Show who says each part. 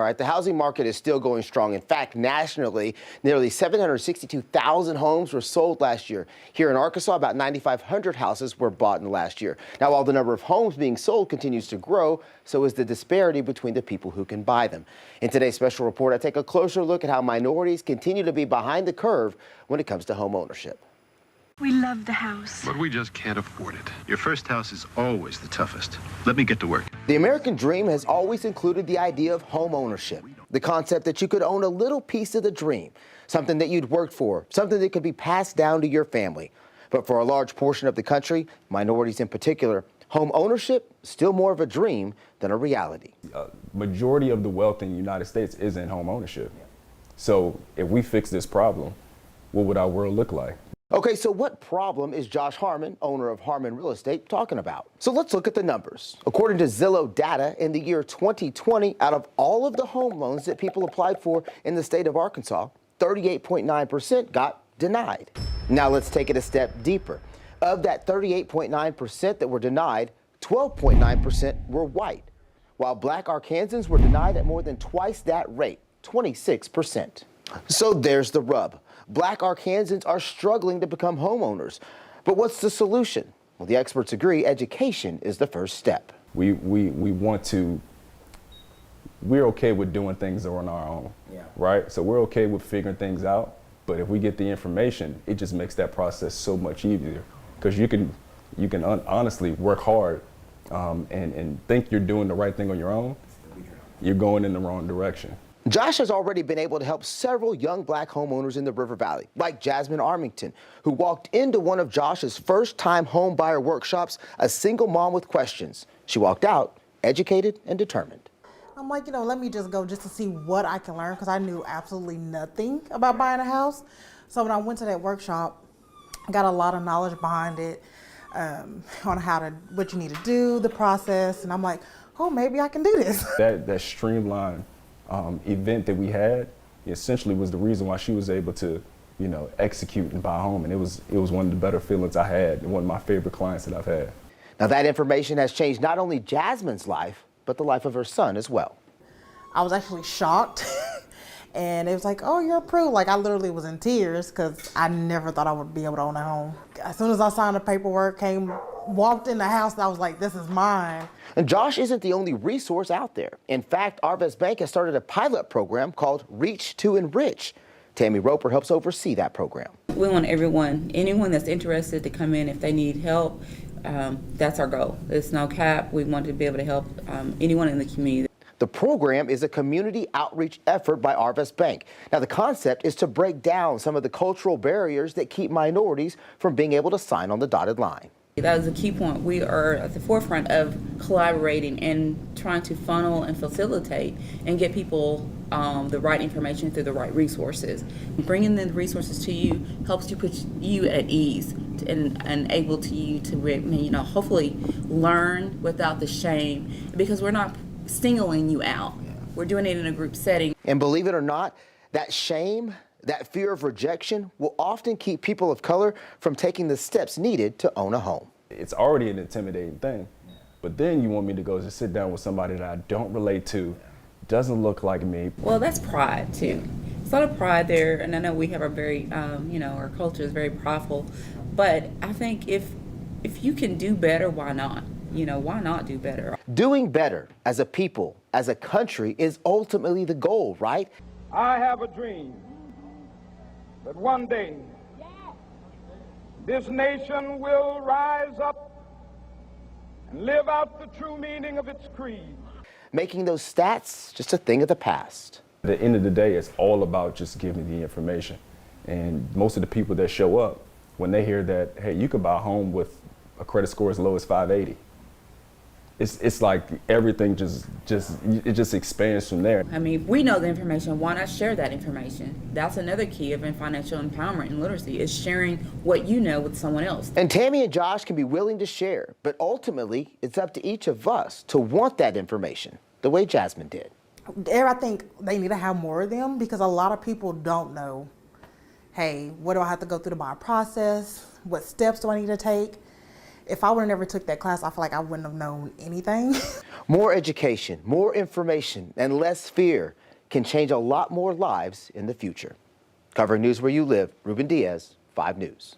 Speaker 1: right, the housing market is still going strong. In fact, nationally, nearly 762,000 homes were sold last year. Here in Arkansas, about 9,500 houses were bought in the last year. Now, while the number of homes being sold continues to grow, so is the disparity between the people who can buy them. In today's special report, I take a closer look at how minorities continue to be behind the curve when it comes to home ownership.
Speaker 2: We love the house,
Speaker 3: but we just can't afford it. Your first house is always the toughest. Let me get to work.
Speaker 1: The American dream has always included the idea of home ownership, the concept that you could own a little piece of the dream, something that you'd worked for, something that could be passed down to your family. But for a large portion of the country, minorities in particular, home ownership is still more of a dream than a reality.
Speaker 4: Majority of the wealth in the United States is in home ownership. So if we fix this problem, what would our world look like?
Speaker 1: Okay, so what problem is Josh Harmon, owner of Harmon Real Estate, talking about? So let's look at the numbers. According to Zillow data, in the year 2020, out of all of the home loans that people applied for in the state of Arkansas, 38.9% got denied. Now let's take it a step deeper. Of that 38.9% that were denied, 12.9% were white, while black Arkansans were denied at more than twice that rate, 26%. So there's the rub. Black Arkansans are struggling to become homeowners. But what's the solution? Well, the experts agree education is the first step.
Speaker 4: We're okay with doing things on our own, right? So we're okay with figuring things out. But if we get the information, it just makes that process so much easier. Because you can honestly work hard and think you're doing the right thing on your own. You're going in the wrong direction.
Speaker 1: Josh has already been able to help several young black homeowners in the River Valley, like Jasmine Armington, who walked into one of Josh's first-time home buyer workshops, a single mom with questions. She walked out educated and determined.
Speaker 5: I'm like, let me just go just to see what I can learn, because I knew absolutely nothing about buying a house. So when I went to that workshop, I got a lot of knowledge behind it, on what you need to do, the process, and I'm like, oh, maybe I can do this.
Speaker 4: That streamlined event that we had essentially was the reason why she was able to, execute and buy a home. And it was one of the better feelings I had and one of my favorite clients that I've had.
Speaker 1: Now that information has changed not only Jasmine's life, but the life of her son as well.
Speaker 5: I was actually shocked. And it was like, oh, you're approved. Like, I literally was in tears because I never thought I would be able to own a home. As soon as I signed the paperwork, walked in the house, I was like, this is mine.
Speaker 1: And Josh isn't the only resource out there. In fact, Arvest Bank has started a pilot program called Reach to Enrich. Tammy Roper helps oversee that program.
Speaker 6: We want anyone that's interested to come in if they need help. That's our goal. There's no cap. We want to be able to help anyone in the community.
Speaker 1: The program is a community outreach effort by Arvest Bank. Now, the concept is to break down some of the cultural barriers that keep minorities from being able to sign on the dotted line.
Speaker 6: That was a key point. We are at the forefront of collaborating and trying to funnel and facilitate and get people the right information through the right resources. Bringing the resources to you helps you put you at ease and able to you to hopefully learn without the shame, because we're not singling you out. We're doing it in a group setting.
Speaker 1: And believe it or not, that shame, that fear of rejection will often keep people of color from taking the steps needed to own a home.
Speaker 4: It's already an intimidating thing, but then you want me to go just sit down with somebody that I don't relate to, doesn't look like me.
Speaker 6: Well, that's pride too. It's a lot of pride there, and I know we have a very, our culture is very prideful, but I think if you can do better, why not? Why not do better?
Speaker 1: Doing better as a people, as a country, is ultimately the goal, right?
Speaker 7: I have a dream that one day this nation will rise up and live out the true meaning of its creed.
Speaker 1: Making those stats just a thing of the past.
Speaker 4: At the end of the day, it's all about just giving the information. And most of the people that show up, when they hear that, hey, you could buy a home with a credit score as low as 580, it's like everything just expands from there.
Speaker 6: I mean, we know the information. Why not share that information? That's another key of financial empowerment and literacy, is sharing what you know with someone else.
Speaker 1: And Tammy and Josh can be willing to share, but ultimately it's up to each of us to want that information the way Jasmine did.
Speaker 5: I think they need to have more of them, because a lot of people don't know, hey, what do I have to go through to buy a process? What steps do I need to take? If I would have never took that class, I feel like I wouldn't have known anything.
Speaker 1: More education, more information, and less fear can change a lot more lives in the future. Covering news where you live, Ruben Diaz, 5 News.